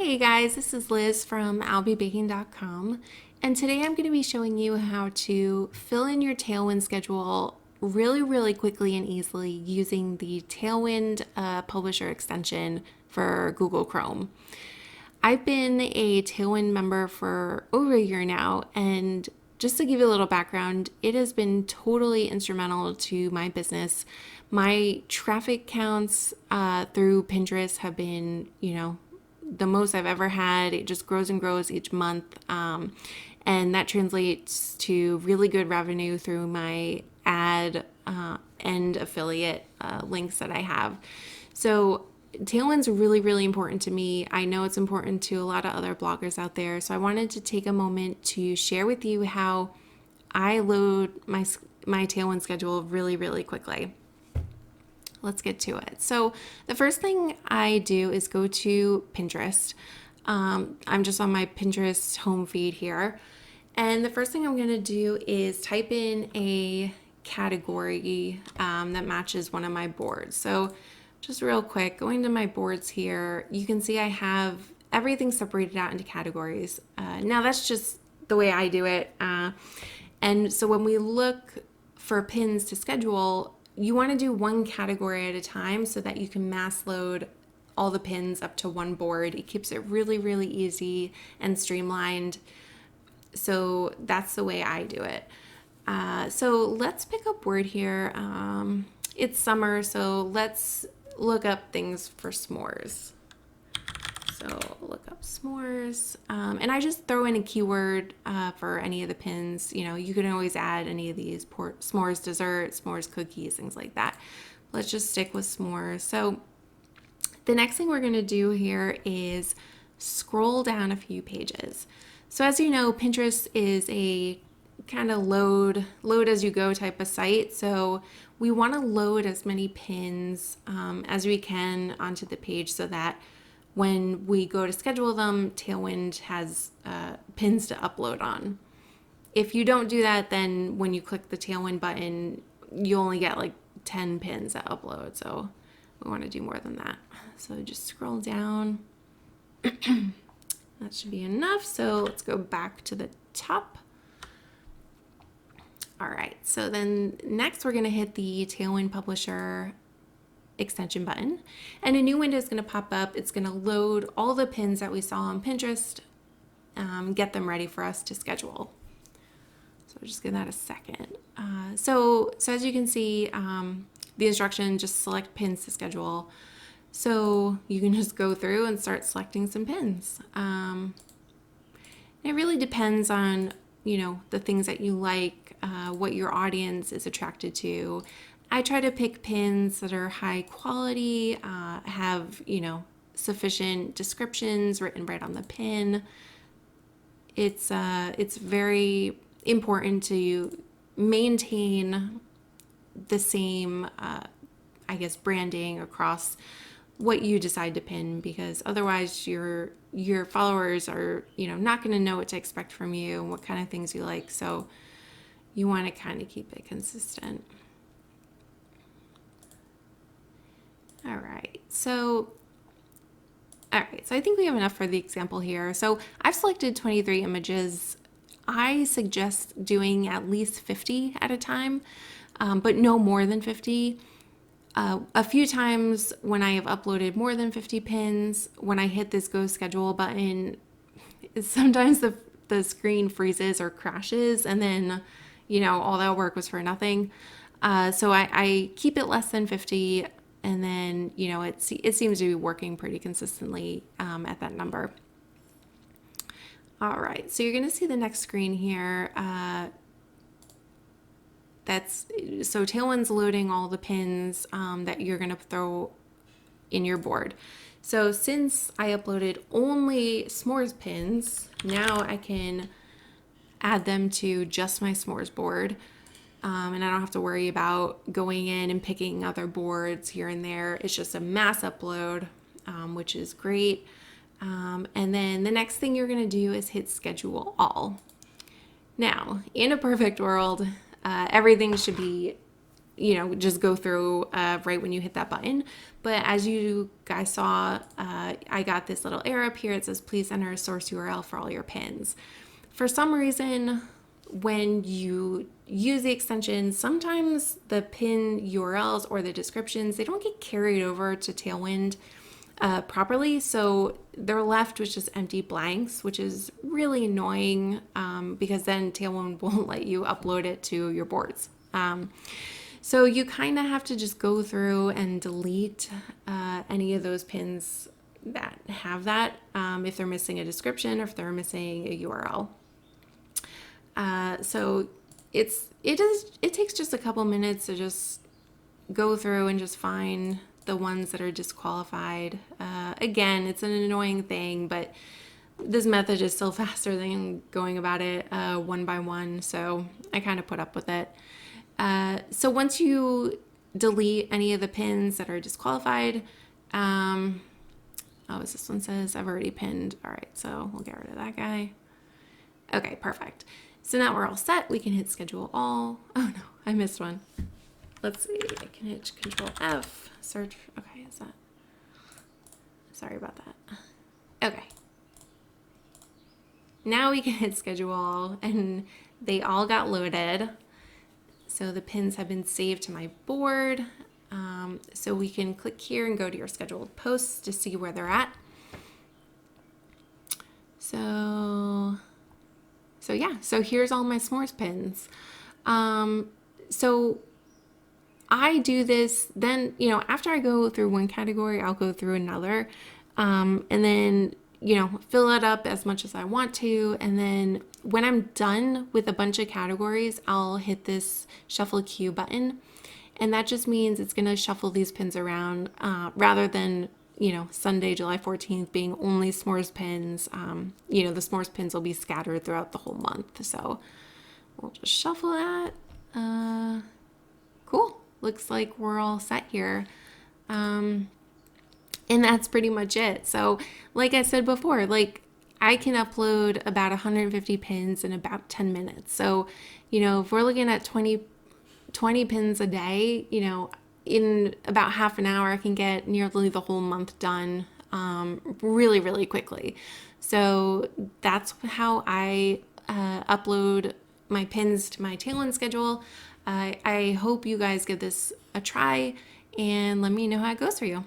Hey guys, this is Liz from albebaking.com, and today I'm going to be showing you how to fill in your Tailwind schedule really quickly and easily using the Tailwind publisher extension for Google Chrome. I've been a Tailwind member for over a year now, and just to give you a little background, it has been totally instrumental to my business. My traffic counts through Pinterest have been, the most I've ever had. It just grows and grows each month. And that translates to really good revenue through my ad and affiliate links that I have. So Tailwind's really important to me. I know it's important to a lot of other bloggers out there. So I wanted to take a moment to share with you how I load my Tailwind schedule really quickly. Let's get to it. So the first thing I do is go to Pinterest. I'm just on my Pinterest home feed here. And the first thing I'm going to do is type in a category that matches one of my boards. So just real quick, going to my boards here, you can see I have everything separated out into categories. Now that's just the way I do it. And so when we look for pins to schedule, you want to do one category at a time so that you can mass load all the pins up to one board. It keeps it really easy and streamlined. So that's the way I do it. So let's pick up word here. It's summer, so let's look up things for s'mores. So look up s'mores. And I just throw in a keyword for any of the pins. You can always add any of these s'mores dessert, s'mores cookies, things like that. Let's just stick with s'mores. So the next thing we're going to do here is scroll down a few pages. So as you know, Pinterest is a kind of load as you go type of site. So we want to load as many pins as we can onto the page so that when we go to schedule them, Tailwind has pins to upload on. If you don't do that, then when you click the Tailwind button, you only get like 10 pins that upload. So we want to do more than that. So just scroll down. That should be enough. So let's go back to the top. All right, so then next we're going to hit the Tailwind Publisher extension button, and a new window is going to pop up. It's going to load all the pins that we saw on Pinterest, get them ready for us to schedule. So just give that a second. So as you can see, the instruction, just select pins to schedule. So you can just go through and start selecting some pins. It really depends on, the things that you like, what your audience is attracted to. I try to pick pins that are high quality, have, sufficient descriptions written right on the pin. It's very important to maintain the same, branding across what you decide to pin, because otherwise your followers are, not going to know what to expect from you and what kind of things you like. So you want to kind of keep it consistent. All right, so I think we have enough for the example here. So I've selected 23 images. I suggest doing at least 50 at a time, but no more than 50. A few times when I have uploaded more than 50 pins, when I hit this Go Schedule button, sometimes the screen freezes or crashes, and then, all that work was for nothing. So I keep it less than 50. And then, it seems to be working pretty consistently at that number. All right, so you're going to see the next screen here. So Tailwind's loading all the pins that you're going to throw in your board. So since I uploaded only s'mores pins, now I can add them to just my s'mores board. And I don't have to worry about going in and picking other boards here and there. It's just a mass upload, which is great. And then the next thing you're going to do is hit schedule all. Now, in a perfect world, everything should be, just go through right when you hit that button. But as you guys saw, I got this little arrow up here. It says, please enter a source URL for all your pins. For some reason, when you use the extension, sometimes the pin URLs or the descriptions, they don't get carried over to Tailwind properly. So they're left with just empty blanks, which is really annoying because then Tailwind won't let you upload it to your boards. So you kind of have to just go through and delete any of those pins that have that if they're missing a description or if they're missing a URL. So it takes just a couple minutes to just go through and just find the ones that are disqualified. Again, it's an annoying thing, but this method is still faster than going about it one by one, so I kind of put up with it. So once you delete any of the pins that are disqualified, as this one says, I've already pinned. All right, so we'll get rid of that guy. Okay, perfect. So now we're all set. We can hit schedule all. Oh no, I missed one. Let's see, I can hit Control F, search. Okay, is that? Sorry about that. Okay. Now we can hit schedule all, and they all got loaded. So the pins have been saved to my board. So we can click here and go to your scheduled posts to see where they're at. So yeah, so here's all my s'mores pins. So I do this, then, after I go through one category, I'll go through another, and then, fill it up as much as I want to. And then when I'm done with a bunch of categories, I'll hit this shuffle queue button. And that just means it's going to shuffle these pins around rather than, Sunday, July 14th being only s'mores pins. The s'mores pins will be scattered throughout the whole month. So we'll just shuffle that. Cool. Looks like we're all set here. And that's pretty much it. So like I said before, I can upload about 150 pins in about 10 minutes. So, if we're looking at 20 pins a day, in about half an hour, I can get nearly the whole month done really, really quickly. So that's how I upload my pins to my Tailwind schedule. I hope you guys give this a try and let me know how it goes for you.